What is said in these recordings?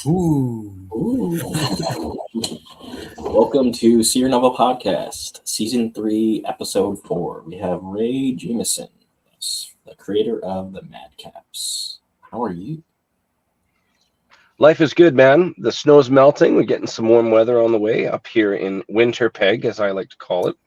Ooh. Ooh. Welcome to SeerNova Podcast, Season 3, Episode 4. We have Ray Jamison, the creator of the Madcaps. How are you? Life is good, man. The snow's melting. We're getting some warm weather on the way up here in Winterpeg, as I like to call it.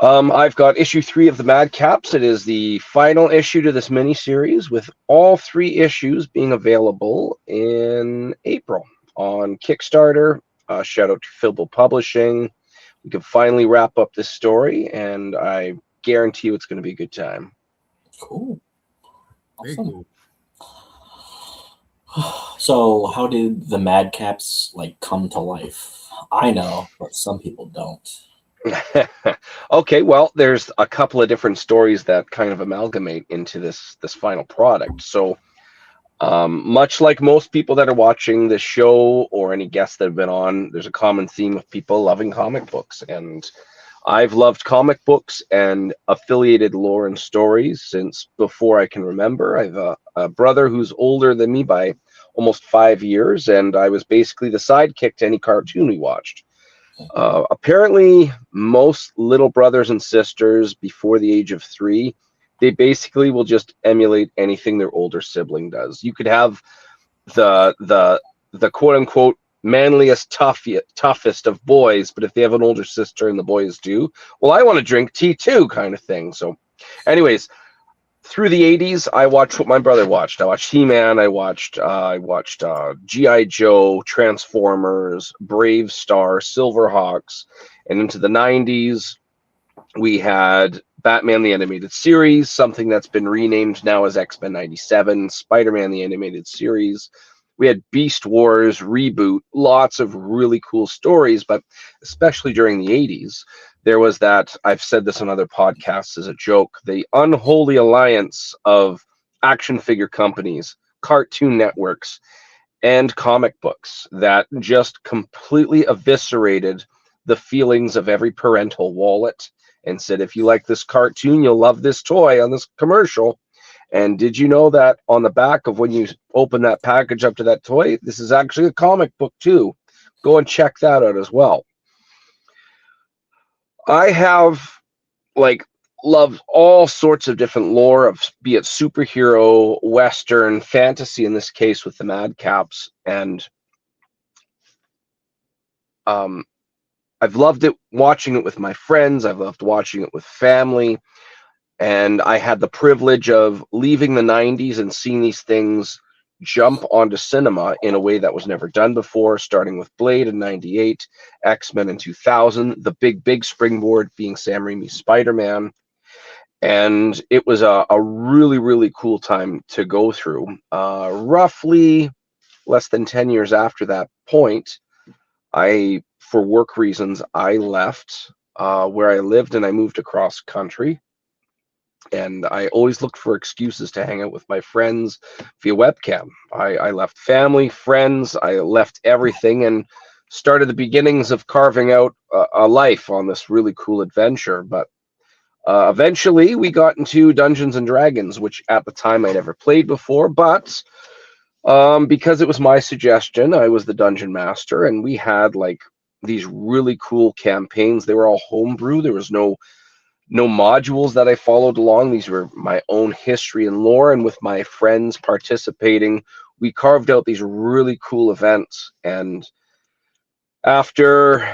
I've got issue 3 of the Madcaps. It is the final issue to this mini-series, with all 3 issues being available in April on Kickstarter. Shout out to Fibble Publishing. We can finally wrap up this story, and I guarantee you it's going to be a good time. Cool. Very Awesome. cool. So, how did the Madcaps come to life? I know, but some people don't. Okay, well, there's a couple of different stories that kind of amalgamate into this final product. So, much like most people that are watching this show or any guests that have been on, there's a common theme of people loving comic books, and I've loved comic books and affiliated lore and stories since before I can remember. I have a brother who's older than me by almost 5 years, and I was basically the sidekick to any cartoon we watched. Apparently, most little brothers and sisters before the age of 3, they basically will just emulate anything their older sibling does. You could have the quote unquote manliest, toughest of boys, but if they have an older sister and the boys do, well, I want to drink tea too, kind of thing. So, anyways, through the 80s, I watched what my brother watched. I watched He-Man. I watched G.I. Joe, Transformers, Brave Star, Silverhawks, and into the 90s, we had Batman the Animated Series, something that's been renamed now as X-Men 97, Spider-Man the Animated Series. We had Beast Wars, Reboot, lots of really cool stories, but especially during the 80s, there was that, I've said this on other podcasts as a joke, the unholy alliance of action figure companies, cartoon networks, and comic books that just completely eviscerated the feelings of every parental wallet and said, if you like this cartoon, you'll love this toy on this commercial. And did you know that on the back of when you open that package up to that toy, this is actually a comic book too? Go and check that out as well. I have loved all sorts of different lore of, be it superhero, western, fantasy, in this case with the Madcaps, and I've loved it watching it with my friends. I've loved watching it with family, and I had the privilege of leaving the 90s and seeing these things jump onto cinema in a way that was never done before, starting with Blade in 98, X-Men in 2000, the big springboard being Sam Raimi's Spider-Man. And it was a really, really cool time to go through. Roughly less than 10 years after that point, for work reasons, I left where I lived and I moved across country. And I always looked for excuses to hang out with my friends via webcam. I left family, friends, I left everything and started the beginnings of carving out a life on this really cool adventure. But eventually we got into Dungeons and Dragons, which at the time I'd never played before. But because it was my suggestion, I was the dungeon master, and we had these really cool campaigns. They were all homebrew. There was no modules that I followed along. These were my own history and lore, and with my friends participating, we carved out these really cool events. And after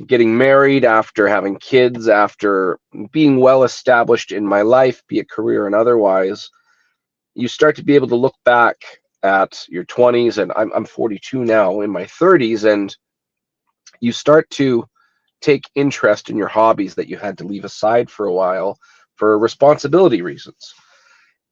getting married, after having kids, after being well established in my life, be it career and otherwise, you start to be able to look back at your 20s, and I'm 42 now, in my 30s, and you start to take interest in your hobbies that you had to leave aside for a while for responsibility reasons.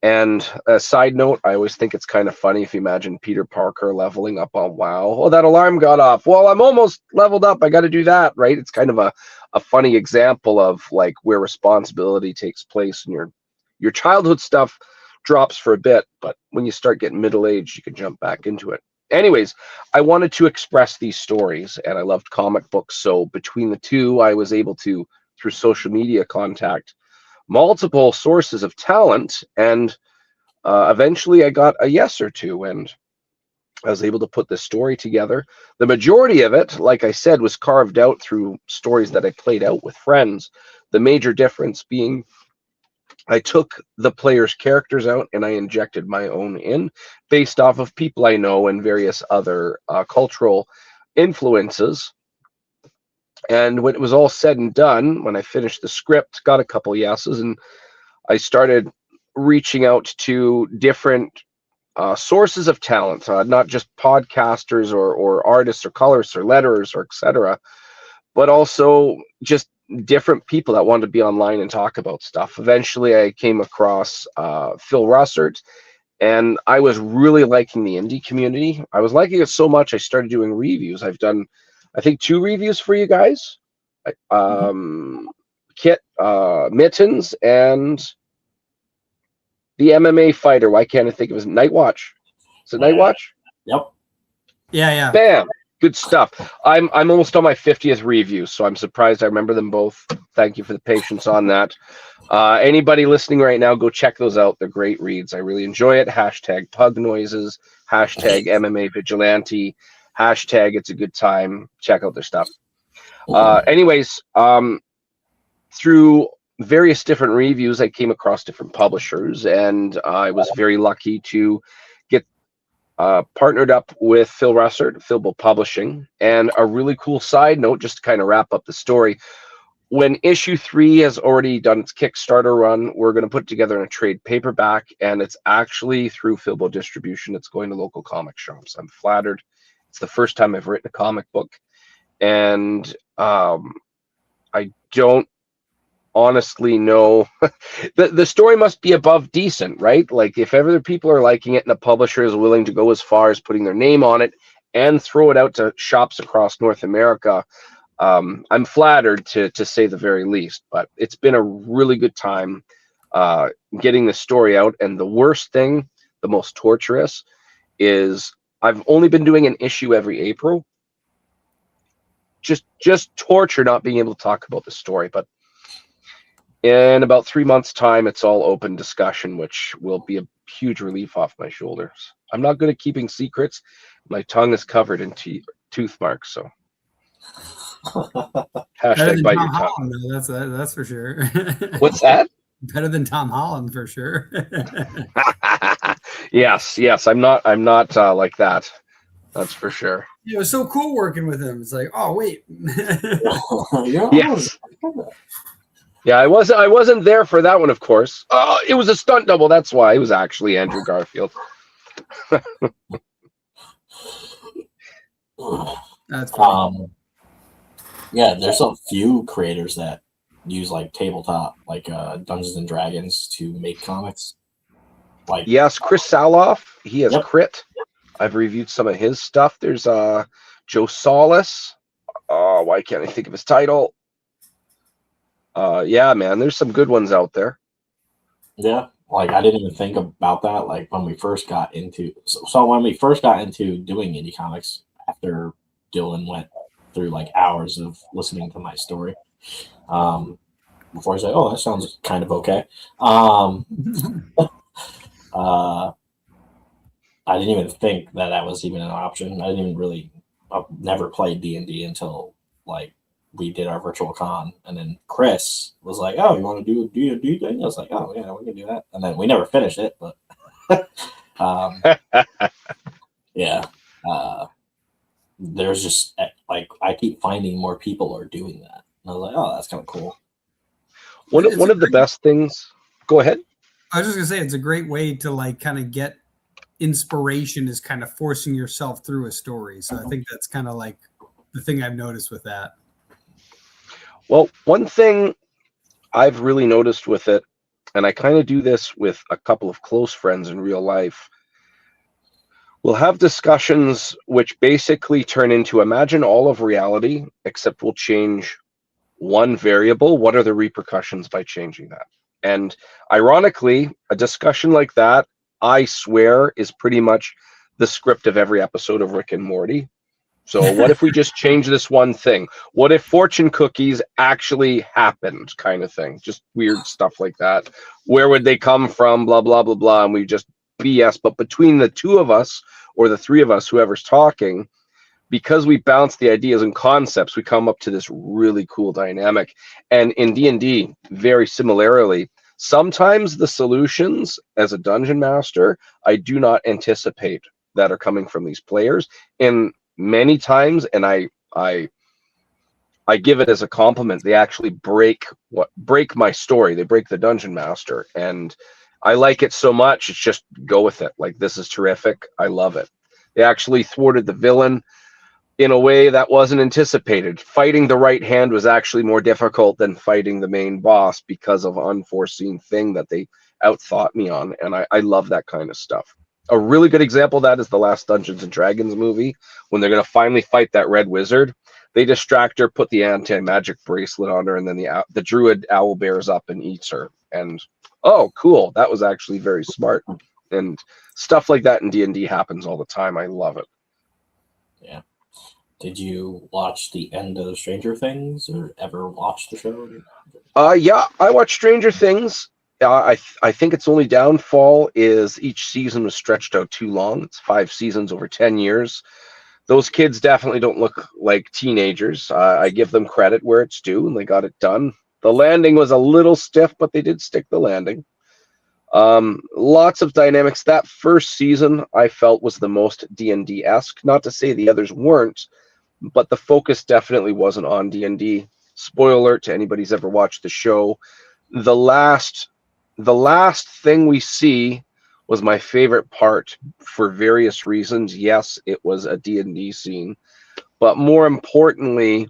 And a side note, I always think it's kind of funny if you imagine Peter Parker leveling up on WoW. Oh, that alarm got off. Well, I'm almost leveled up. I got to do that, right? It's kind of a funny example of where responsibility takes place, and your childhood stuff drops for a bit, but when you start getting middle-aged, you can jump back into it. Anyways, I wanted to express these stories, and I loved comic books, so between the two, I was able to, through social media, contact multiple sources of talent, and eventually I got a yes or two, and I was able to put this story together. The majority of it, like I said, was carved out through stories that I played out with friends. The major difference being I took the players' characters out and I injected my own in based off of people I know and various other cultural influences. And when it was all said and done, when I finished the script, got a couple yeses, and I started reaching out to different sources of talent, not just podcasters or artists or colorists or letterers or etc., but also just different people that wanted to be online and talk about stuff. Eventually, I came across Phil Russert, and I was really liking the indie community. I was liking it so much, I started doing reviews. I've done, I think, 2 reviews for you guys. Kit, Mittens, and the MMA fighter. Why can't I think of his Nightwatch? Is it Nightwatch? Yep. Yeah. Bam. Good stuff. I'm almost on my 50th review, so I'm surprised I remember them both. Thank you for the patience on that. Anybody listening right now, go check those out. They're great reads. I really enjoy it. Hashtag pug noises. Hashtag MMA vigilante. Hashtag it's a good time. Check out their stuff. Anyways, through various different reviews, I came across different publishers, and I was very lucky to get partnered up with Phil Russert, Philbo Publishing. And a really cool side note, just to kind of wrap up the story, when issue 3 has already done its Kickstarter run, we're going to put together a trade paperback, and it's actually through Philbo distribution. It's going to local comic shops. I'm flattered. It's the first time I've written a comic book, and I don't honestly know. The story must be above decent, right? Like, if other people are liking it and the publisher is willing to go as far as putting their name on it and throw it out to shops across North America, I'm flattered, to say the very least. But it's been a really good time getting the story out. And the worst thing, the most torturous, is I've only been doing an issue every April. Just torture not being able to talk about the story. But in about 3 months' time, it's all open discussion, which will be a huge relief off my shoulders. I'm not good at keeping secrets. My tongue is covered in tooth marks, so hashtag bite your tongue. Though, that's for sure. What's that? Better than Tom Holland, for sure. Yes. I'm not like that. That's for sure. It was so cool working with him. It's like, oh wait. Yes. Yeah, I wasn't there for that one, of course. It was a stunt double. That's why. It was actually Andrew Garfield. That's funny. Yeah, there's a few creators that use like tabletop, like Dungeons and Dragons, to make comics. Like, yes, Chris Saloff. He has Crit. I've reviewed some of his stuff. There's Joe Solis. Why can't I think of his title? Yeah, man, there's some good ones out there. Yeah, like I didn't even think about that. Like when we first got into, so when we first got into doing indie comics, after Dylan went through like hours of listening to my story, before he said, "Oh, that sounds kind of okay," I didn't even think that was even an option. I didn't even really, I've never played D&D until like we did our virtual con, and then Chris was like, "Oh, you want to do a D&D thing?" I was like, "Oh yeah, we can do that." And then we never finished it, but yeah, there's just like I keep finding more people are doing that, and I was like, "Oh, that's kind of cool." One of the best things. Go ahead. I was just gonna say it's a great way to like kind of get inspiration, is kind of forcing yourself through a story. So I think that's kind of like the thing I've noticed with that. Well, one thing I've really noticed with it, and I kind of do this with a couple of close friends in real life, we'll have discussions which basically turn into, imagine all of reality, except we'll change one variable. What are the repercussions by changing that? And ironically, a discussion like that, I swear, is pretty much the script of every episode of Rick and Morty. So what if we just change this one thing? What if fortune cookies actually happened, kind of thing? Just weird stuff like that. Where would they come from? Blah, blah, blah, blah. And we just BS, but between the two of us or the three of us, whoever's talking, because we bounce the ideas and concepts, we come up to this really cool dynamic. And in D&D, very similarly, sometimes the solutions as a dungeon master, I do not anticipate that are coming from these players. And many times, and I give it as a compliment, they actually break my story. They break the dungeon master. And I like it so much, it's just go with it. Like, this is terrific. I love it. They actually thwarted the villain in a way that wasn't anticipated. Fighting the right hand was actually more difficult than fighting the main boss because of unforeseen thing that they outthought me on. And I love that kind of stuff. A really good example of that is the last Dungeons and Dragons movie, when they're going to finally fight that red wizard. They distract her, put the anti-magic bracelet on her, and then the druid owl bears up and eats her. And, oh, cool. That was actually very smart. And stuff like that in D&D happens all the time. I love it. Yeah. Did you watch the end of Stranger Things or ever watch the show? Yeah, I watched Stranger Things. I think its only downfall is each season was stretched out too long. It's 5 seasons over 10 years. Those kids definitely don't look like teenagers. I give them credit where it's due, and they got it done. The landing was a little stiff, but they did stick the landing. Lots of dynamics. That first season I felt was the most D&D-esque. Not to say the others weren't, but the focus definitely wasn't on D&D. Spoiler alert to anybody who's ever watched the show. The last thing we see was my favorite part for various reasons. Yes, it was a D&D scene, but more importantly,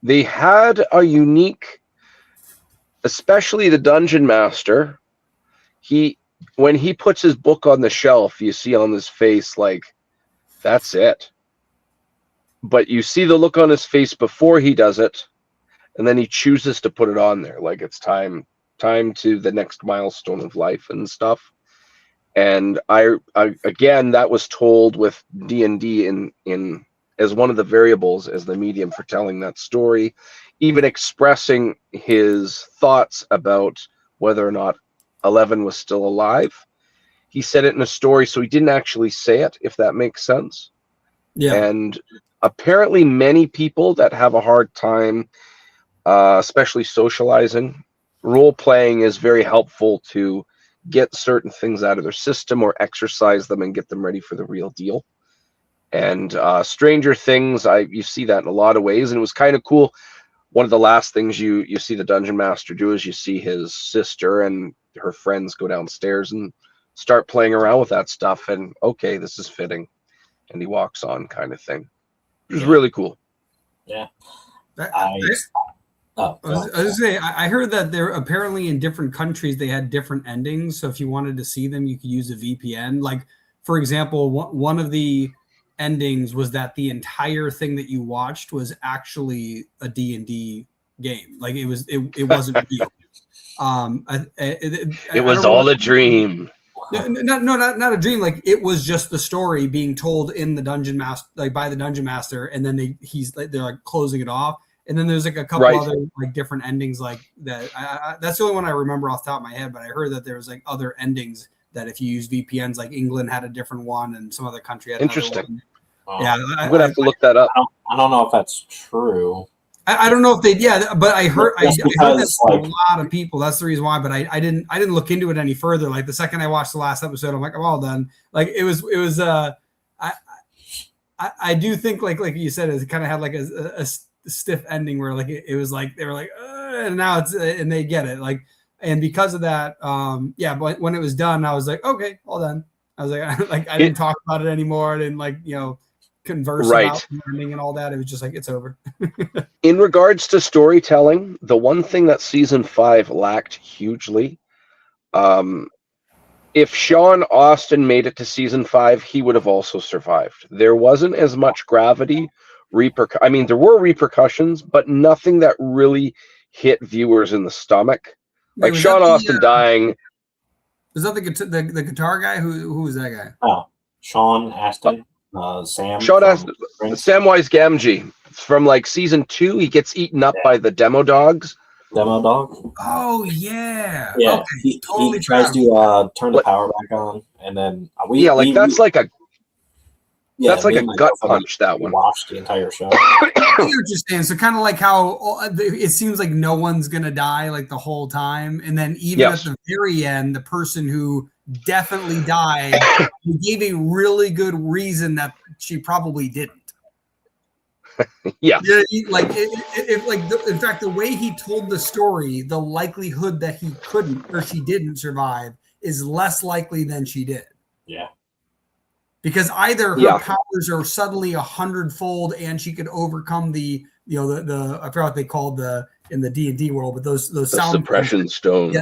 they had a unique, especially the dungeon master. When he puts his book on the shelf, you see on his face, like, that's it. But you see the look on his face before he does it, and then he chooses to put it on there, like it's time to the next milestone of life and stuff. And I again, that was told with D&D in as one of the variables as the medium for telling that story, even expressing his thoughts about whether or not 11 was still alive. He said it in a story, so he didn't actually say it, if that makes sense. Yeah. And apparently many people that have a hard time, especially socializing, role-playing is very helpful to get certain things out of their system or exercise them and get them ready for the real deal. And Stranger Things, you see that in a lot of ways, and it was kind of cool. One of the last things you see the Dungeon Master do is you see his sister and her friends go downstairs and start playing around with that stuff, and okay, this is fitting, and he walks on, kind of thing. It was really cool. Yeah. I was gonna say, I heard that they're apparently in different countries they had different endings. So if you wanted to see them, you could use a VPN. Like, for example, one of the endings was that the entire thing that you watched was actually a D&D game. Like, it wasn't real. It was all a dream. Not a dream. Like, it was just the story being told in the dungeon master, like by the dungeon master, and then they're like closing it off. And then there's like a couple other like different endings like that. That's the only one I remember off the top of my head. But I heard that there was like other endings that if you use VPNs, like England had a different one, and some other country had interesting. Another one. Yeah, I'm gonna have to look that up. I don't know if that's true. I don't know if they. Yeah, but I heard that's like, a lot of people. That's the reason why. But I didn't look into it any further. Like the second I watched the last episode, I'm like, I'm all done. Like it was. I do think like you said, it kind of had like a stiff ending where like it was like they were like, and now it's and they get it like, and because of that, but when it was done, I was like, okay, all done. I was like, I didn't talk about it anymore. I didn't like converse about learning and all that. It was just like, it's over. In regards to storytelling, the one thing that season 5 lacked hugely, if Sean Austin made it to season 5, he would have also survived. There wasn't as much gravity. I mean, there were repercussions, but nothing that really hit viewers in the stomach. Like Sean Austin dying. Was that the guitar guy? Who was that guy? Oh, Sean Astin. Sam. Sean Astin. Samwise Gamgee from like season 2. He gets eaten up by the demo dogs. Demo dog. Oh yeah. Yeah, Okay. he Totally tries forgot. to turn the power back on, and then that's like a me and my gut girlfriend, punch. That one. Watched the entire show. I get what you're saying. So kind of like how it seems like no one's gonna die like the whole time, and then even at the very end, the person who definitely died, he gave a really good reason that she probably didn't. Yeah. Like in fact, the way he told the story, the likelihood that he couldn't or she didn't survive is less likely than she did. Yeah. Because either her powers are suddenly 100-fold and she could overcome the I forgot what they called in the D&D world, but those sound suppression stones.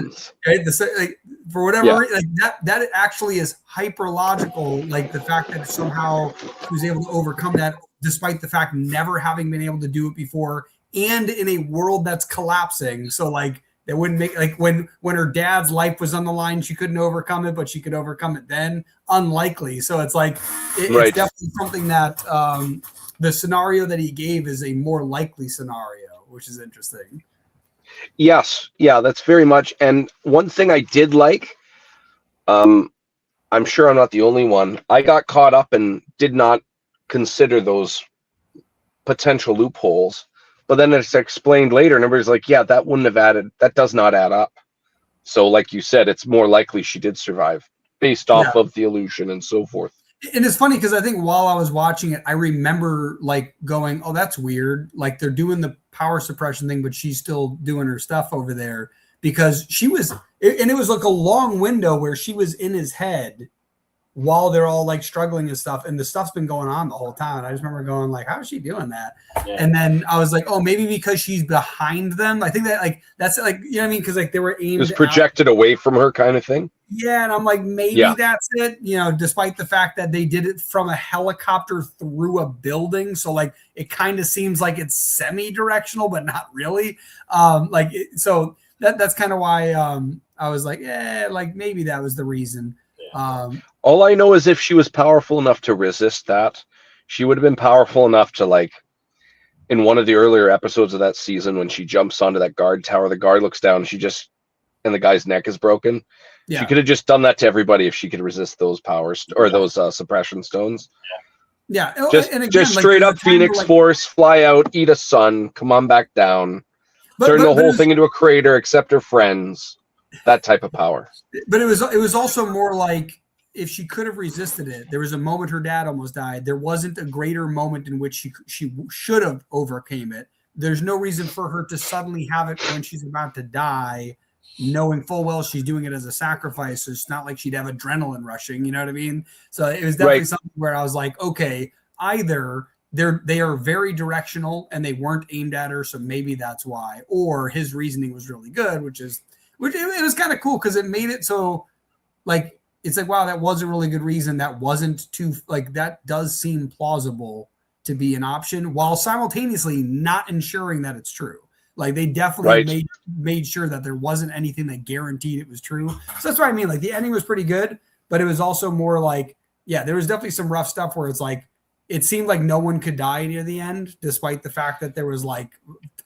Yeah, right? For whatever reason, that actually is hyperlogical. Like the fact that somehow she was able to overcome that, despite the fact never having been able to do it before, and in a world that's collapsing. So like that wouldn't make like when her dad's life was on the line, she couldn't overcome it, but she could overcome it then. Unlikely. So it's like it's definitely something that the scenario that he gave is a more likely scenario, which is interesting. Yes, yeah, that's very much. And one thing I did like, I'm sure I'm not the only one. I got caught up and did not consider those potential loopholes. But then it's explained later, and everybody's like, yeah, that does not add up. So like you said, it's more likely she did survive based off of the illusion and so forth. And it's funny because I think while I was watching it, I remember like going, oh, that's weird. Like they're doing the power suppression thing, but she's still doing her stuff over there because she was, and it was like a long window where she was in his head while they're all like struggling and stuff. And the stuff's been going on the whole time. And I just remember going like, how is she doing that? Yeah. And then I was like, oh, maybe because she's behind them. I think that like, that's like, you know what I mean? Cause like they were aimed. It was projected away from her kind of thing. Yeah. And I'm like, maybe that's it, despite the fact that they did it from a helicopter through a building. So like, it kind of seems like it's semi-directional, but not really. So that's kind of why I was like, like maybe that was the reason. All I know is if she was powerful enough to resist that, she would have been powerful enough to, like, in one of the earlier episodes of that season, when she jumps onto that guard tower, the guard looks down, and the guy's neck is broken. Yeah. She could have just done that to everybody if she could resist those powers or those suppression stones. Yeah. Just straight up Phoenix Force, fly out, eat a sun, come on back down, turn the whole thing into a crater except her friends. That type of power. But it was also more like if she could have resisted it, there was a moment her dad almost died. There wasn't a greater moment in which she should have overcame it. There's no reason for her to suddenly have it when she's about to die, knowing full well she's doing it as a sacrifice. So it's not like she'd have adrenaline rushing. You know what I mean? So it was definitely something where I was like, okay, either they are very directional and they weren't aimed at her, so maybe that's why. Or his reasoning was really good, which it was kind of cool because it made it so like it's like, wow, that was a really good reason. That wasn't too like that does seem plausible to be an option while simultaneously not ensuring that it's true. Like they definitely made sure that there wasn't anything that guaranteed it was true. So that's what I mean. Like the ending was pretty good, but it was also more like, there was definitely some rough stuff where it's like it seemed like no one could die near the end, despite the fact that there was like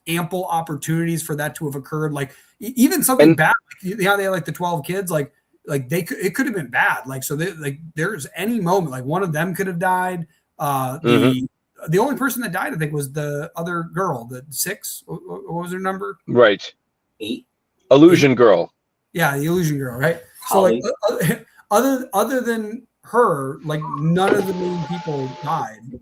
ample opportunities for that to have occurred. Like even something bad, like, how they had like the 12 kids, like it could have been bad. Like, so there's any moment, like one of them could have died. The only person that died, I think, was the other girl, the 6. What was her number? Right. 8. Illusion Girl. Yeah, the Illusion Girl, right? Holly. So like other than her, like none of the main people died.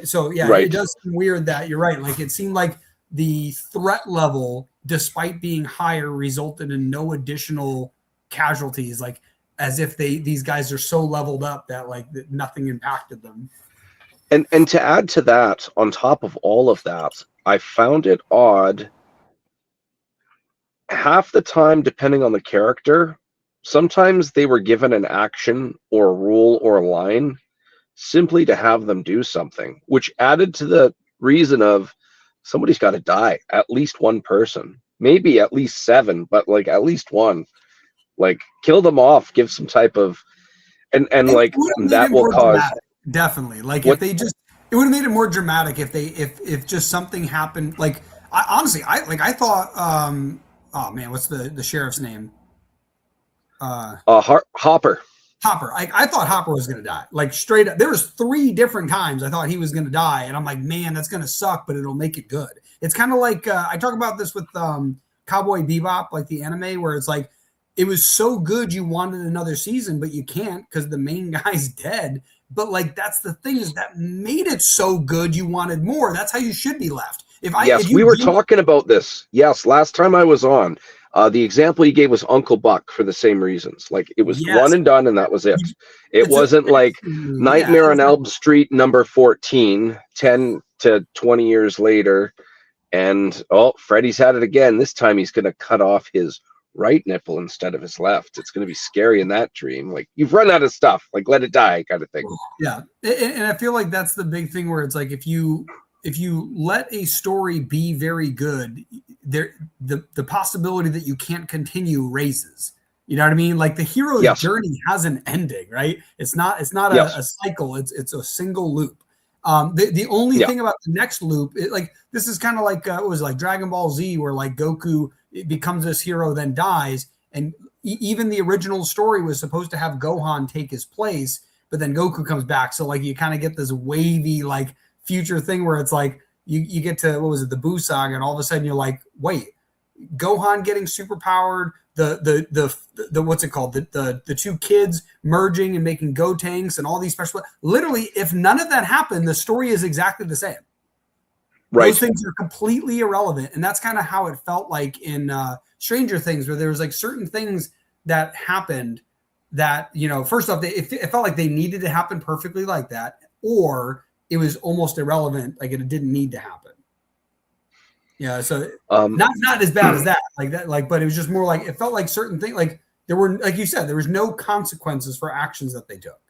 So it does seem weird that you're right. Like it seemed like the threat level, despite being higher, resulted in no additional casualties. Like as if these guys are so leveled up that like that nothing impacted them. And to add to that, on top of all of that, I found it odd. Half the time, depending on the character, sometimes they were given an action or a rule or a line simply to have them do something, which added to the reason of somebody's got to die, at least one person, maybe at least 7, but like at least one. Like kill them off, give some type of, and like that will cause. Definitely. Like if they just, it would have made it more dramatic if just something happened. Like I thought, oh man, what's the sheriff's name? Hopper. Hopper. I thought Hopper was going to die. Like straight up. There was 3 different times I thought he was going to die. And I'm like, man, that's going to suck, but it'll make it good. It's kind of like, I talk about this with Cowboy Bebop, like the anime, where it's like, it was so good you wanted another season, but you can't because the main guy's dead. But like, that's the thing, is that made it so good you wanted more. That's how you should be left. Yes, we were talking about this. Yes, last time I was on. The example you gave was Uncle Buck for the same reasons. Like, it was one and done, and that was it. It wasn't like Nightmare on Elm Street number 14, 10 to 20 years later, and Freddy's had it again. This time he's going to cut off his right nipple instead of his left. It's going to be scary in that dream. Like, you've run out of stuff. Like, let it die, kind of thing. Yeah, and I feel like that's the big thing, where it's like, if you let a story be very good, the possibility that you can't continue raises. You know what I mean? Like, the hero's journey has an ending, right? It's not a cycle. It's a single loop. The only thing about the next loop, this is kind of like it was like Dragon Ball Z, where like Goku becomes this hero, then dies, and even the original story was supposed to have Gohan take his place, but then Goku comes back. So like, you kind of get this wavy like future thing where it's like you get to, what was it, the Buu Saga, and all of a sudden you're like, wait, Gohan getting super powered, the what's it called, the 2 kids merging and making Gotenks and all these special, literally, if none of that happened, the story is exactly the same. Right. Those things are completely irrelevant, and that's kind of how it felt like in Stranger Things, where there was like certain things that happened that, you know, first off, it felt like they needed to happen perfectly like that, or it was almost irrelevant, like it didn't need to happen. Yeah, so not as bad as that, like that, like, but it was just more like, it felt like certain things, like there were, like you said, there was no consequences for actions that they took,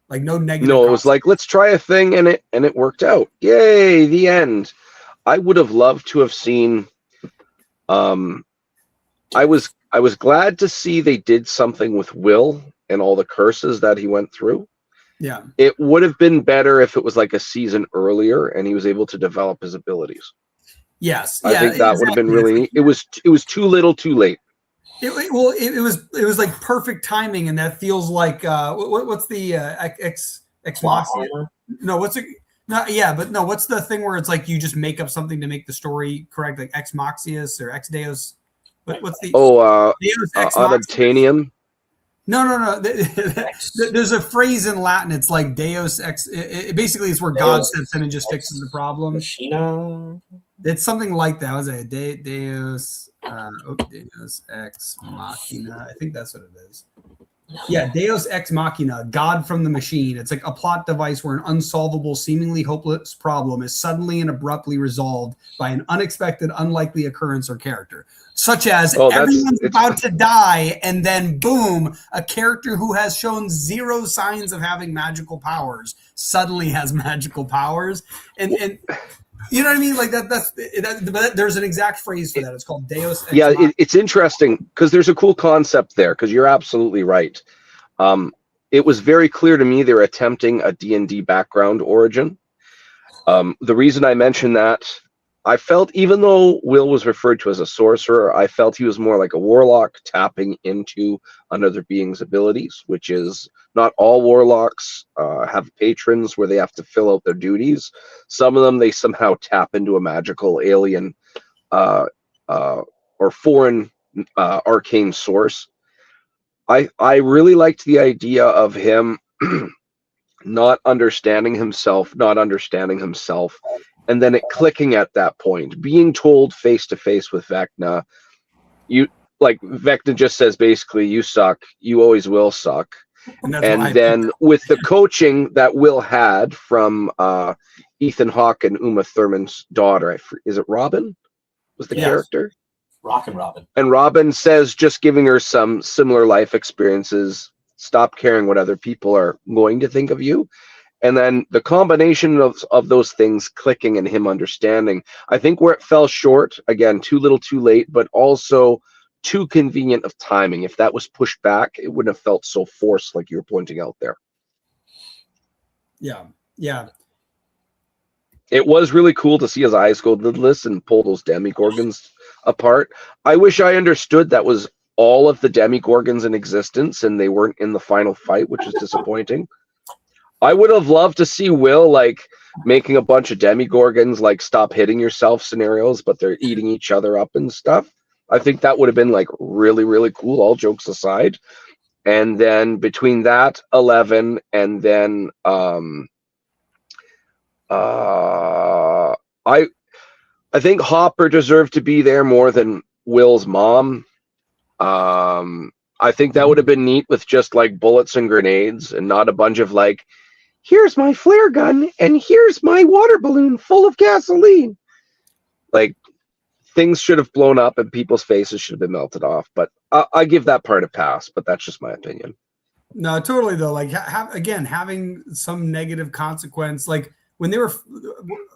like no negative. No, it was like, let's try a thing, and it worked out. Yay, the end. I would have loved to have seen. I was glad to see they did something with Will and all the curses that he went through. Yeah, it would have been better if it was like a season earlier and he was able to develop his abilities. Yes, I think that would have been really neat. It was too little, too late. It was like perfect timing, and that feels like what's the ex machina? No, what's it? No, yeah, but no, what's the thing where it's like you just make up something to make the story correct, like ex maxius or ex deus? What's the Deus ex unobtainium? No. There's a phrase in Latin. It's like Deus ex. It basically is where God steps in and just fixes the problem. Machina. It's something like that. Was it Deus ex machina? I think that's what it is. Yeah, Deus ex machina, God from the machine. It's like a plot device where an unsolvable, seemingly hopeless problem is suddenly and abruptly resolved by an unexpected, unlikely occurrence or character. Such as everyone's about to die, and then boom, a character who has shown 0 signs of having magical powers suddenly has magical powers. And you know what I mean? Like that there's an exact phrase for that. It's called Deus ex machina. It's interesting because there's a cool concept there, because you're absolutely right. It was very clear to me they're attempting a D&D background origin. The reason I mentioned that, I felt, even though Will was referred to as a sorcerer, I felt he was more like a warlock tapping into another being's abilities, which is not all warlocks have patrons where they have to fill out their duties. Some of them, they somehow tap into a magical alien or foreign arcane source. I really liked the idea of him not understanding himself, and then it clicking at that point, being told face to face with Vecna, Vecna just says basically, you suck, you always will suck. And then with the coaching that Will had from Ethan Hawke and Uma Thurman's daughter, is it Robin? Was the character? Rockin' Robin. And Robin says, just giving her some similar life experiences, stop caring what other people are going to think of you. And then the combination of those things clicking and him understanding, I think where it fell short, again, too little, too late, but also too convenient of timing. If that was pushed back, it wouldn't have felt so forced, like you were pointing out there. Yeah. It was really cool to see his eyes go lidless and pull those demigorgons apart. I wish I understood that was all of the demigorgons in existence and they weren't in the final fight, which is disappointing. I would have loved to see Will like making a bunch of demigorgons like stop hitting yourself scenarios, but they're eating each other up and stuff. I think that would have been like really, really cool, all jokes aside. And then between that 11 and then I think Hopper deserved to be there more than Will's mom. I think that would have been neat with just like bullets and grenades and not a bunch of like, here's my flare gun and here's my water balloon full of gasoline. Like, things should have blown up and people's faces should have been melted off. But I give that part a pass, but that's just my opinion. No, totally though. Like having some negative consequence, like when they were,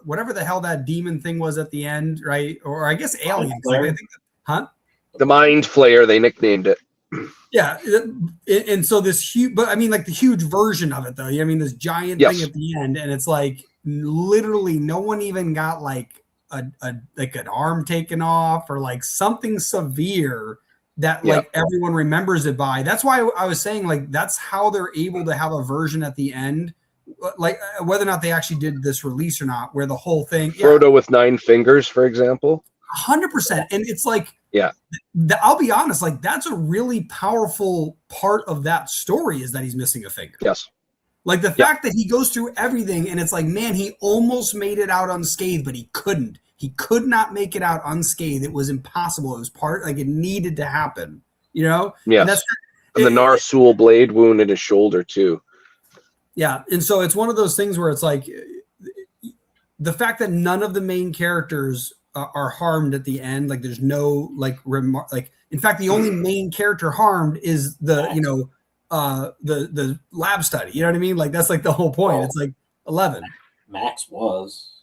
whatever the hell that demon thing was at the end, right? Or I guess aliens. Like, I think the Mind Flayer, they nicknamed it. Yeah, and so this huge, but I mean, like the huge version of it, though. I mean, this giant thing at the end, and it's like literally no one even got like an arm taken off or like something severe that like everyone remembers it by. That's why I was saying like that's how they're able to have a version at the end, like whether or not they actually did this release or not, where the whole thing Frodo with 9 fingers, for example. 100%, and it's like. Yeah, I'll be honest, like that's a really powerful part of that story is that he's missing a finger. Yes. Like the fact that he goes through everything and it's like, man, he almost made it out unscathed, but he couldn't. He could not make it out unscathed. It was impossible. It was like it needed to happen, you know? Yes. And the Narsul blade wound in his shoulder too. Yeah. And so it's one of those things where it's like the fact that none of the main characters are harmed at the end. Like there's no like in fact, the only main character harmed is the lab study. You know what I mean? Like that's like the whole point. It's like 11. Max was.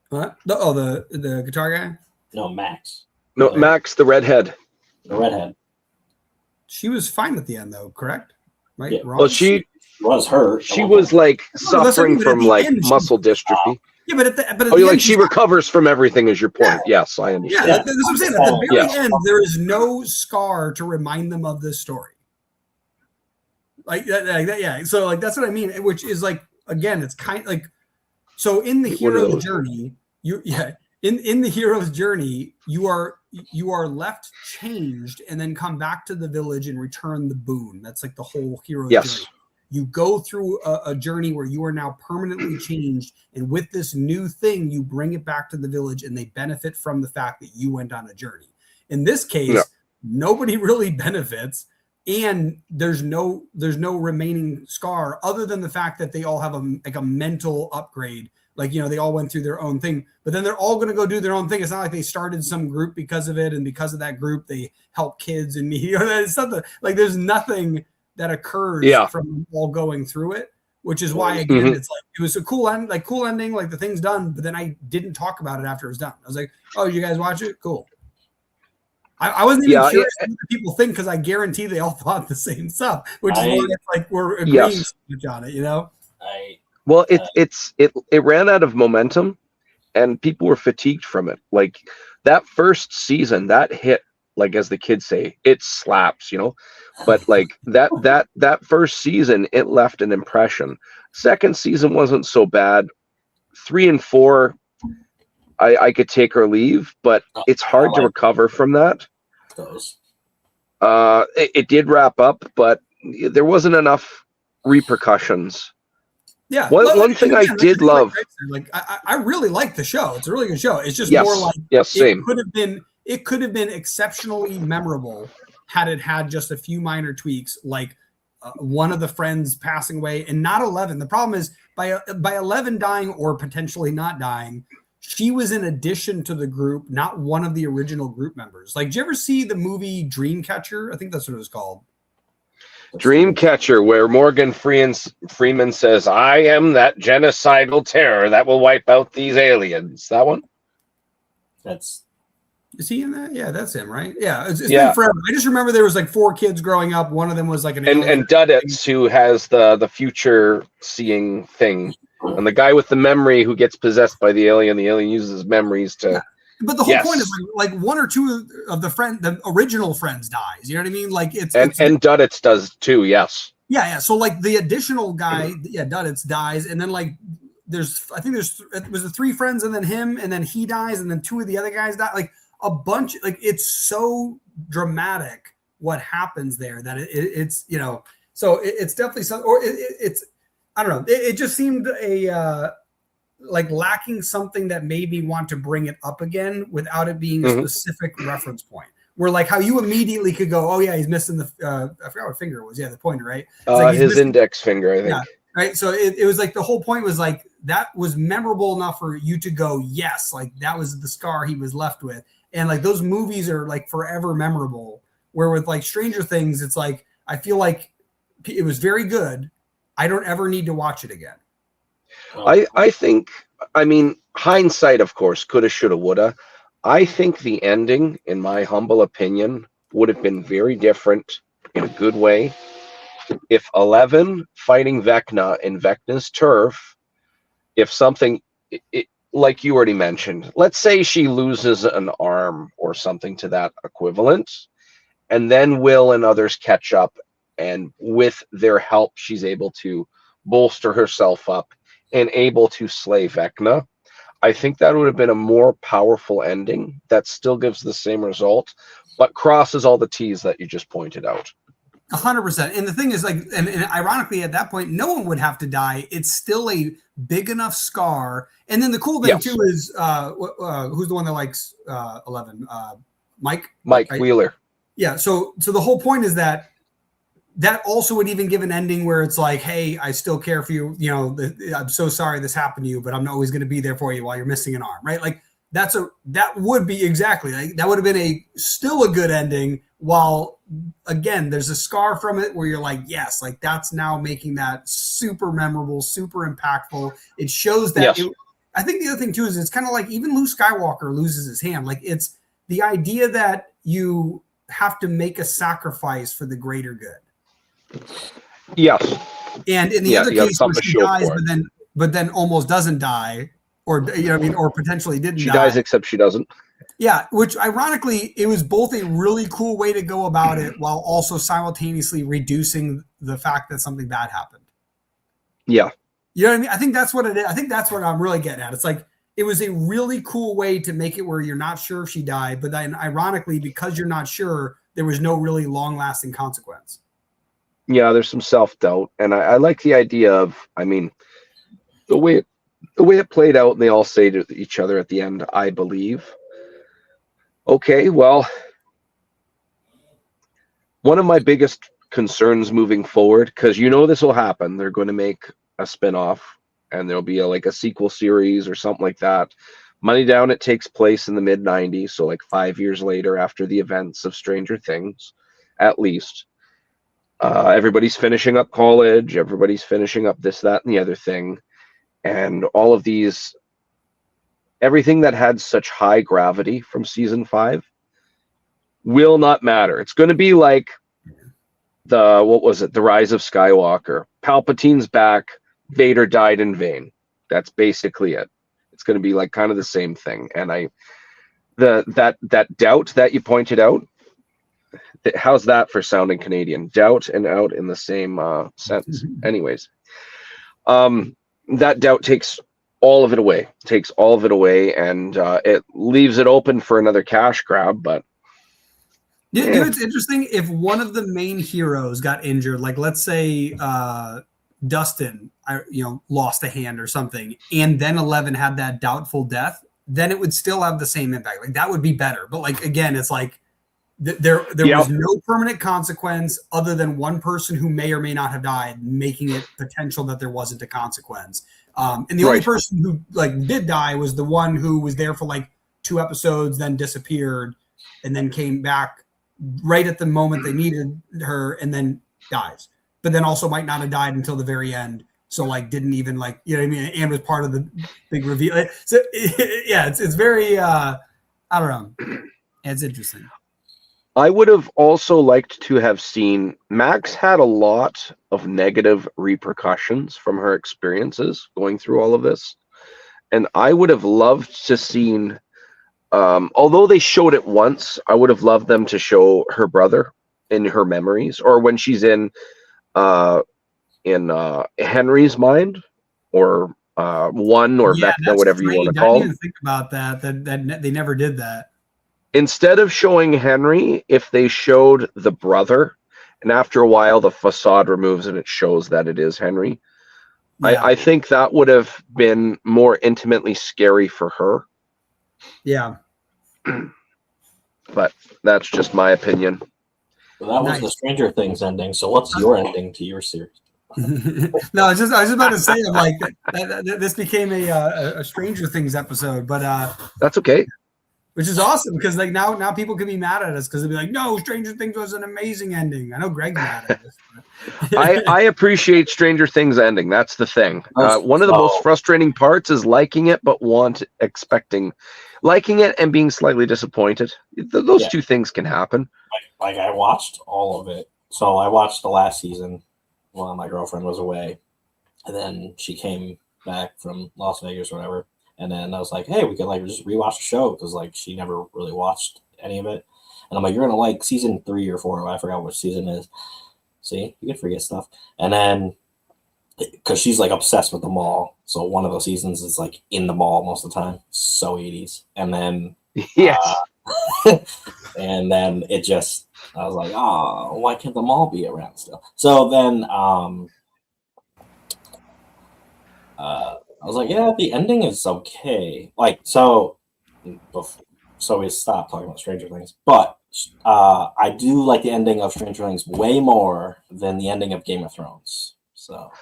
What? The guitar guy? No, Max. No, Max, the redhead. The redhead. She was fine at the end though, correct? Right? Yeah. Well, she was hurt. She was like suffering from like muscle dystrophy. Yeah, but at the like she recovers from everything is your point. Yeah. Yes, I understand. Yeah, that's what I'm saying. At the very end, there is no scar to remind them of this story. Like that, yeah. So like that's what I mean. Which is like again, it's kind of like so in the hero's journey, in the hero's journey, you are left changed and then come back to the village and return the boon. That's like the whole hero's journey. You go through a journey where you are now permanently changed. And with this new thing, you bring it back to the village and they benefit from the fact that you went on a journey. In this case, nobody really benefits. And there's no remaining scar other than the fact that they all have a mental upgrade. Like, they all went through their own thing, but then they're all going to go do their own thing. It's not like they started some group because of it. And because of that group, they help kids and it's something like there's nothing that occurs from all going through it, which is why again it's like it was a cool ending, like the thing's done, but then I didn't talk about it after it was done. I was like, oh, you guys watch it? Cool. I wasn't even curious what people think because I guarantee they all thought the same stuff, which is why it's like we're agreeing so much on it, Well, it ran out of momentum and people were fatigued from it. Like that first season, that hit, like as the kids say, it slaps, but like that first season, it left an impression. Second season wasn't so bad. 3 and 4, I could take or leave, but it's hard to recover from that. It did wrap up, but there wasn't enough repercussions. Yeah. One thing I did love, like I really like the show. It's a really good show. It's just more like same. It could have been exceptionally memorable had it had just a few minor tweaks, like one of the friends passing away and not 11. The problem is by 11 dying or potentially not dying, she was in addition to the group, not one of the original group members. Like, did you ever see the movie Dreamcatcher? I think that's what it was called. Dreamcatcher, where Morgan Freeman says, "I am that genocidal terror that will wipe out these aliens." That one? Is he in that? Yeah, that's him, right? Yeah, it's been forever. I just remember there was like 4 kids growing up. One of them was like an and Duddits, who has the future seeing thing. And the guy with the memory who gets possessed by the alien uses his memories to. Yeah. But the whole point is like one or two of the original friends dies. You know what I mean? Like and Duddits does too. Yes. Yeah. So like the additional guy, Duddits dies, and then like it was the three friends, and then him, and then he dies, and then two of the other guys die. Like a bunch. Like it's so dramatic what happens there that it's So it's definitely something, or it's I don't know. It just seemed like lacking something that made me want to bring it up again without it being a specific reference point. Where like how you immediately could go, oh yeah, he's missing the I forgot what finger it was. Yeah, the pointer, right? Like his index finger, I think. Yeah, right. So it was like the whole point was like that was memorable enough for you to go, yes, like that was the scar he was left with. And like those movies are like forever memorable. Where with like Stranger Things, it's like I feel like it was very good. I don't ever need to watch it again. I think, I mean, hindsight, of course, coulda, shoulda, woulda. I think the ending, in my humble opinion, would have been very different in a good way if 11 fighting Vecna in Vecna's turf, if something, like you already mentioned, let's say she loses an arm or something to that equivalent, and then Will and others catch up, and with their help, she's able to bolster herself up and able to slay Vecna. I think that would have been a more powerful ending that still gives the same result, but crosses all the T's that you just pointed out. 100%. And the thing is, like, and ironically, at that point, no one would have to die. It's still a big enough scar. And then the cool thing too is, who's the one that likes 11? Mike. Mike Wheeler. Yeah. So the whole point is that also would even give an ending where it's like, hey, I still care for you. You know, I'm so sorry this happened to you, but I'm always going to be there for you while you're missing an arm, right? Like that would be exactly like that would have been still a good ending. While again, there's a scar from it where you're like, yes, like that's now making that super memorable, super impactful. It shows that. Yes. I think the other thing too is it's kind of like even Luke Skywalker loses his hand. Like it's the idea that you have to make a sacrifice for the greater good. Yes. And in the other case where she dies, but then almost doesn't die, or you know what I mean, or potentially didn't die. She dies except she doesn't. Yeah, which ironically, it was both a really cool way to go about it while also simultaneously reducing the fact that something bad happened. Yeah. You know what I mean? I think that's what it is. I think that's what I'm really getting at. It's like it was a really cool way to make it where you're not sure if she died, but then ironically, because you're not sure, there was no really long-lasting consequence. Yeah, there's some self-doubt, and I like the idea of, I mean, the way it played out, and they all say to each other at the end, "I believe." Okay, well, one of my biggest concerns moving forward, because this will happen, they're going to make a spin-off, and there'll be a sequel series or something like that. Money Down, it takes place in the mid-90s, so like 5 years later after the events of Stranger Things, at least. Everybody's finishing up college, everybody's finishing up this, that, and the other thing. And all of these, everything that had such high gravity from season 5 will not matter. It's going to be like The Rise of Skywalker. Palpatine's back, Vader died in vain. That's basically it. It's going to be like kind of the same thing. And that doubt that you pointed out, how's that for sounding Canadian? Doubt and out in the same sentence. Anyways, that doubt takes all of it away. And it leaves it open for another cash grab. But it's interesting if one of the main heroes got injured, like let's say Dustin, lost a hand or something, and then 11 had that doubtful death, then it would still have the same impact. Like that would be better. But like again, it's like there was no permanent consequence other than one person who may or may not have died, making it potential that there wasn't a consequence. And the only person who did die was the one who was there for 2 episodes, then disappeared, and then came back right at the moment they needed her, and then dies. But then also might not have died until the very end. So didn't even you know what I mean, and was part of the big reveal. So it's very I don't know. It's interesting. I would have also liked to have seen Max had a lot of negative repercussions from her experiences going through all of this. And I would have loved to seen, although they showed it once, I would have loved them to show her brother in her memories, or when she's in Henry's mind, or one, or Vecna, whatever you want to call it. I him. didn't even think about that they never did that. Instead of showing Henry, if they showed the brother, and after a while the facade removes and it shows that it is Henry, yeah. I think that would have been more intimately scary for her. Yeah. But that's just my opinion. Well, that was the Stranger Things ending. So what's your ending to your series? No, I was just about to say, like, this became a Stranger Things episode, but that's okay. Which is awesome, because like now people can be mad at us because they'll be like, no, Stranger Things was an amazing ending. I know Greg's mad at us. I appreciate Stranger Things ending. That's the thing. One of the most frustrating parts is liking it, but liking it and being slightly disappointed. Those two things can happen. Like I watched all of it. So I watched the last season while my girlfriend was away. And then she came back from Las Vegas or whatever. And then I was like, hey, we could like just rewatch the show, because like she never really watched any of it. And I'm like, you're gonna like season 3 or 4. I forgot which season it is. See, you can forget stuff. And then because she's like obsessed with the mall, so one of those seasons is like in the mall most of the time. So 80s. And then yes, and then it just, I was like, oh, why can't the mall be around still? So then I was like, yeah, the ending is okay. Like, so we stopped talking about Stranger Things. But I do like the ending of Stranger Things way more than the ending of Game of Thrones. So,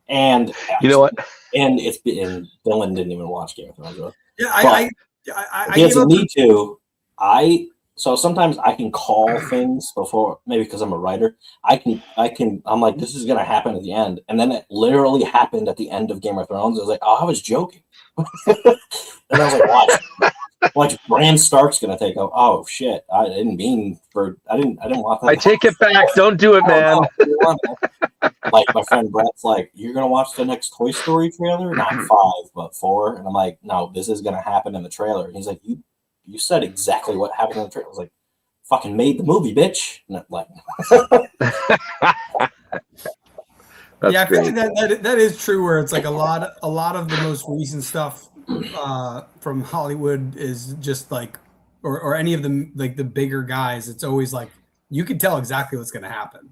and you know what? And Dylan didn't even watch Game of Thrones. Really. Yeah, I he doesn't need to. So sometimes I can call things before, maybe because I'm a writer. I'm like, this is gonna happen at the end, and then it literally happened at the end of Game of Thrones. I was like, oh, I was joking. And I was like, watch, Bran Stark's gonna take over. Oh shit, I didn't want that. I take it back. Don't do it, man. Like my friend Brett's like, you're gonna watch the next Toy Story trailer? Not 5, but 4. And I'm like, no, this is gonna happen in the trailer. And he's like, you said exactly what happened in the trailer. I was like, fucking made the movie, bitch. And like, yeah, I feel like that is true. Where it's like a lot of the most recent stuff from Hollywood is just like, or any of them, like the bigger guys. It's always like you can tell exactly what's going to happen.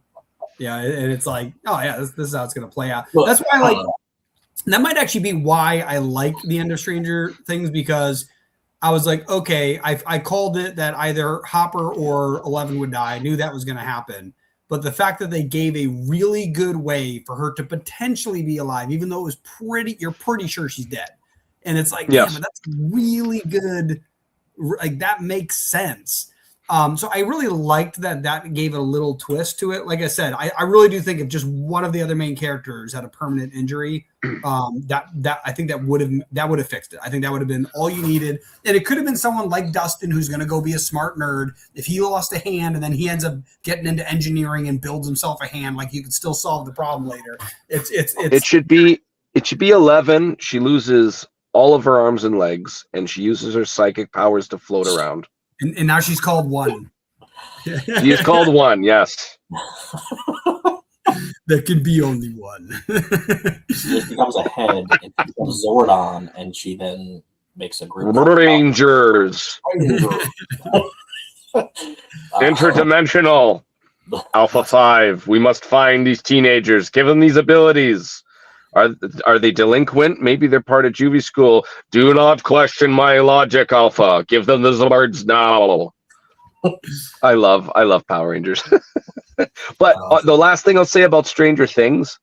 Yeah, and it's like, oh yeah, this is how it's going to play out. That's why I like. That might actually be why I like the end of Stranger Things, because I was like, okay, I called it that either Hopper or 11 would die. I knew that was going to happen. But the fact that they gave a really good way for her to potentially be alive, even though it was you're pretty sure she's dead. And it's like, yeah, but that's really good. Like, that makes sense. So I really liked that gave it a little twist to it. Like I said, I really do think if just one of the other main characters had a permanent injury, that I think that would have fixed it. I think that would have been all you needed. And it could have been someone like Dustin, who's going to go be a smart nerd. If he lost a hand and then he ends up getting into engineering and builds himself a hand, like, you could still solve the problem later. It should be 11. She loses all of her arms and legs, and she uses her psychic powers to float around. And now she's called 1. She's called 1, yes. There can be only 1. She becomes a head, and she becomes Zordon, and she then makes a group Rangers. Interdimensional. Alpha 5. We must find these teenagers. Give them these abilities. Are they delinquent? Maybe they're part of juvie school. Do not question my logic, Alpha. Give them the Zords now. I love Power Rangers. But the last thing I'll say about Stranger Things,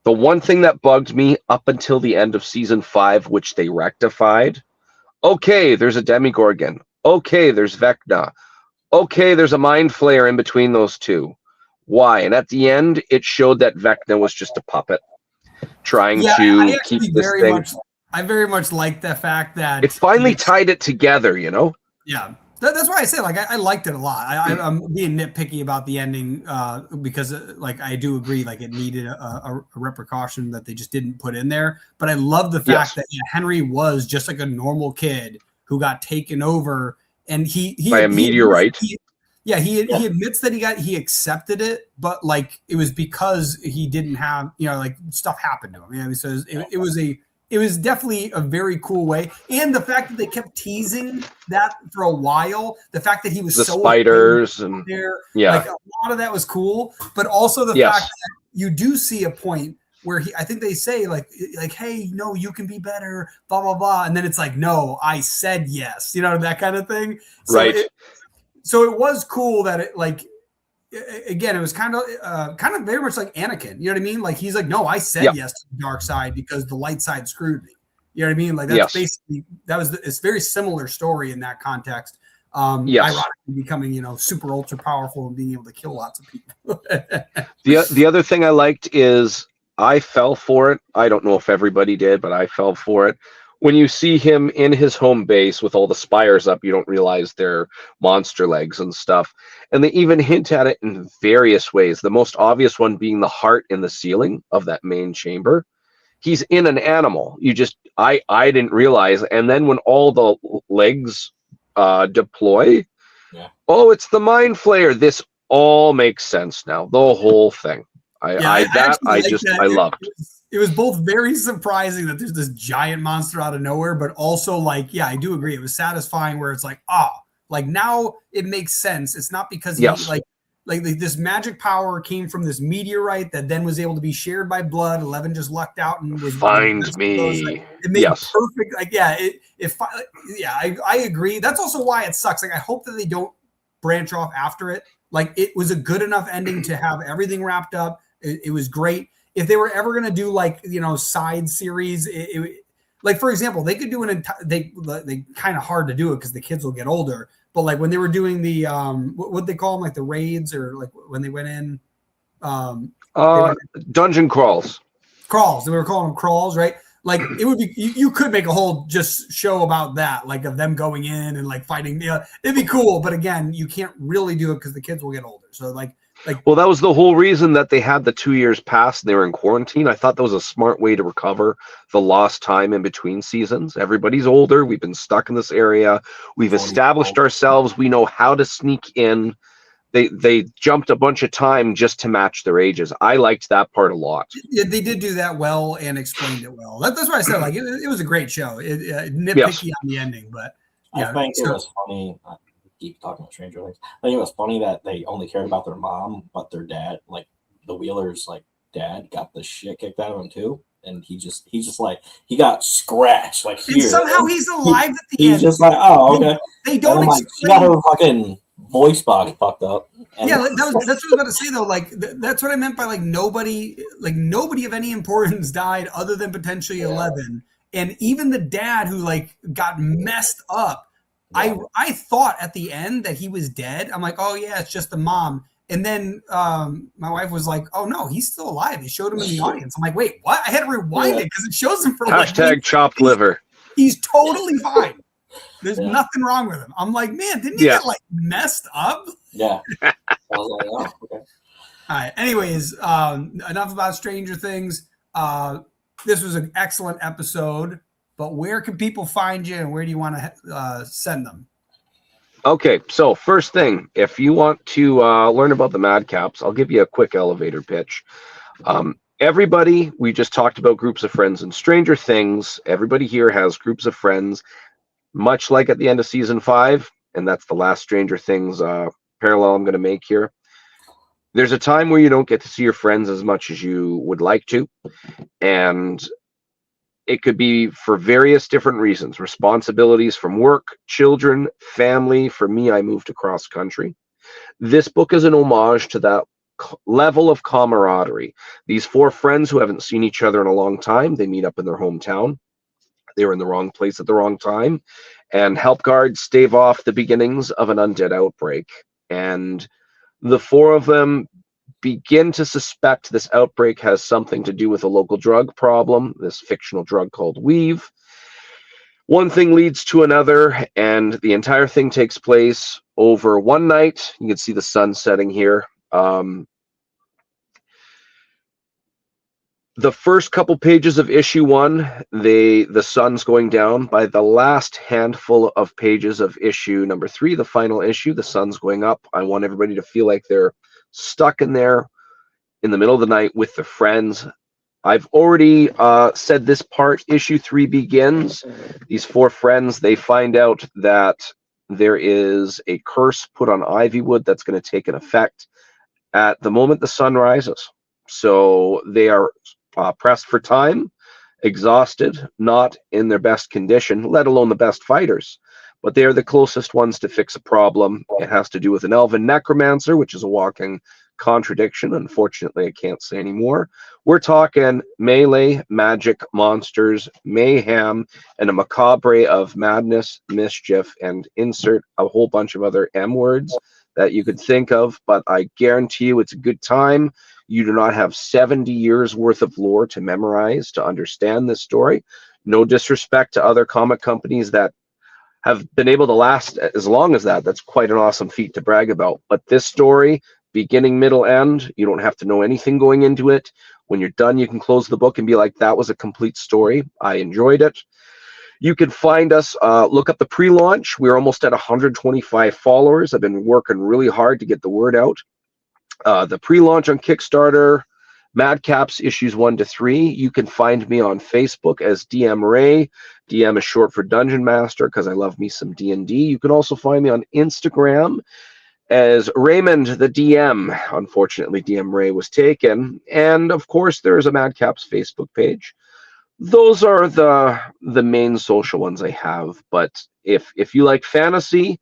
the one thing that bugged me up until the end of season 5, which they rectified, okay, there's a Demigorgon. Okay, there's Vecna. Okay, there's a Mind Flayer in between those two. Why? And at the end, it showed that Vecna was just a puppet trying to keep this thing. I very much like the fact that it finally tied it together, you know? Yeah. That's why I say, like, I liked it a lot. I'm being nitpicky about the ending because, like, I do agree, like, it needed a repercussion that they just didn't put in there. But I love the fact that Henry was just like a normal kid who got taken over, and he by a meteorite. He admits that he accepted it, but like it was because he didn't have, like, stuff happened to him. He says it was definitely a very cool way. And the fact that they kept teasing that for a while, the fact that he was the so spiders and there, like, a lot of that was cool. But also the fact that you do see a point where I think they say like, hey, no, you can be better, blah, blah, blah. And then it's like, no, I said yes, that kind of thing. So right. So it was cool that it, like, again, it was kind of very much like Anakin. You know what I mean? Like, he's like, no, I said yes to the dark side because the light side screwed me. You know what I mean? Like, that's basically, it's very similar story in that context. Ironically becoming, super ultra powerful and being able to kill lots of people. The other thing I liked is I fell for it. I don't know if everybody did, but I fell for it. When you see him in his home base with all the spires up, you don't realize they're monster legs and stuff. And they even hint at it in various ways. The most obvious one being the heart in the ceiling of that main chamber. He's in an animal. I didn't realize. And then when all the legs deploy, it's the mind flayer. This all makes sense now. The whole thing. I loved. It was both very surprising that there's this giant monster out of nowhere, but also like, I do agree. It was satisfying where it's like, like now it makes sense. It's not because he like this magic power came from this meteorite that then was able to be shared by blood. 11 just lucked out and was find me. Like, it made perfect. Like, I agree. That's also why it sucks. Like, I hope that they don't branch off after it. Like, it was a good enough ending to have everything wrapped up. It was great. If they were ever going to do like, side series, like, for example, they could do they kind of hard to do it because the kids will get older. But like when they were doing the, what they call them, like the raids, or like when they went in, dungeon crawls. They were calling them crawls, right? Like, it would be, you could make a whole just show about that, like of them going in and like fighting. It'd be cool. But again, you can't really do it because the kids will get older. So like, well, that was the whole reason that they had the 2 years pass and they were in quarantine. I thought that was a smart way to recover the lost time in between seasons. Everybody's older. We've been stuck in this area. We've established ourselves. We know how to sneak in. They jumped a bunch of time just to match their ages. I liked that part a lot. Yeah, they did do that well and explained it well. That's why I said, like, it was a great show. Nitpicky on the ending, but I think it was funny. Keep talking about Stranger Things. I think it was funny that they only cared about their mom, but their dad, like the Wheelers, like dad, got the shit kicked out of him too, and he just like he got scratched like here. And somehow he's alive at the end. He's just like, oh, okay. They don't explain. She got her fucking voice box fucked up. That's what I was about to say though. Like that's what I meant by like nobody of any importance died other than potentially 11, and even the dad who like got messed up. I thought at the end that he was dead. I'm like, oh yeah, it's just the mom. And then my wife was like, oh no, he's still alive. They showed him in the audience. I'm like, wait, what? I had to rewind it because it shows him for hashtag chopped liver. He's totally fine. There's nothing wrong with him. I'm like, man, didn't he get like messed up? Yeah. I was like, oh, okay. All right. Anyways, enough about Stranger Things. This was an excellent episode. But where can people find you, and where do you want to send them? Okay, so first thing, if you want to learn about the Madcaps, I'll give you a quick elevator pitch. Everybody, we just talked about groups of friends in Stranger Things. Everybody here has groups of friends, much like at the end of season 5, and that's the last Stranger Things parallel I'm going to make here. There's a time where you don't get to see your friends as much as you would like to, and it could be for various different reasons. Responsibilities from work, children, family. For me, I moved across country. This book is an homage to that level of camaraderie. These 4 friends who haven't seen each other in a long time, they meet up in their hometown. They were in the wrong place at the wrong time and help guard stave off the beginnings of an undead outbreak. And the 4 of them begin to suspect this outbreak has something to do with a local drug problem, this fictional drug called Weave. one thing leads to another, and the entire thing takes place over one night. You can see the sun setting here. The first couple pages of issue 1, the sun's going down. By the last handful of pages of issue number 3, the final issue, the sun's going up. I want everybody to feel like they're stuck in there in the middle of the night with their friends. I've already said this part. Issue 3 begins. These 4 friends, they find out that there is a curse put on Ivywood that's going to take an effect at the moment the sun rises. So they are pressed for time, exhausted, not in their best condition, let alone the best fighters. But they are the closest ones to fix a problem. It has to do with an elven necromancer, which is a walking contradiction. Unfortunately, I can't say anymore. We're talking melee, magic, monsters, mayhem, and a macabre of madness, mischief, and insert a whole bunch of other M words that you could think of. But I guarantee you it's a good time. You do not have 70 years worth of lore to memorize to understand this story. No disrespect to other comic companies that have been able to last as long as that. That's quite an awesome feat to brag about. But this story, beginning, middle, end, you don't have to know anything going into it. When you're done, you can close the book and be like, that was a complete story. I enjoyed it. You can find us, look up the pre-launch. We're almost at 125 followers. I've been working really hard to get the word out. The pre-launch on Kickstarter, Madcaps issues 1 to 3. You can find me on Facebook as DM Ray. DM is short for Dungeon Master because I love me some D&D. You can also find me on Instagram as Raymond the DM. Unfortunately, DM Ray was taken. And of course, there is a Madcaps Facebook page. Those are the main social ones I have. But if you like fantasy,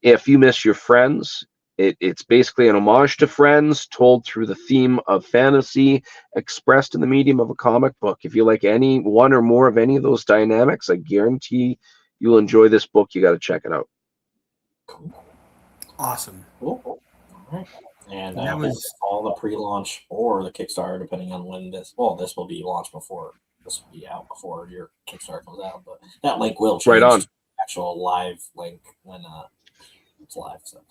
if you miss your friends, it's basically an homage to Friends told through the theme of fantasy expressed in the medium of a comic book. If you like any one or more of any of those dynamics, I guarantee you'll enjoy this book. You got to check it out. Awesome. Cool. All right. And that was all the pre-launch or the Kickstarter, depending on when this. Well, this will be launched before. This will be out before your Kickstarter comes out, but that link will change. Right on. To actual live link when it's live. So.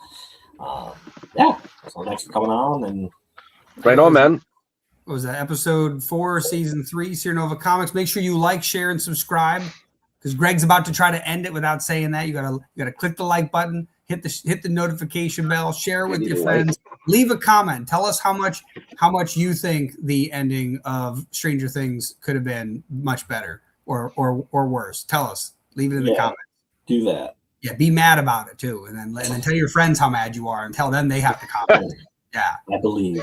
Yeah, so thanks for coming on. And right on, man. What was that? Episode 4, season 3, SeerNova Comics. Make sure you like, share, and subscribe because Greg's about to try to end it without saying that. You gotta click the like button, hit the notification bell, share it with your friends, leave a comment, tell us how much you think the ending of Stranger Things could have been much better or worse. Tell us. Leave it in the comments. Do that. Yeah, be mad about it too, and then tell your friends how mad you are, and tell them they have to comment. Yeah, I believe.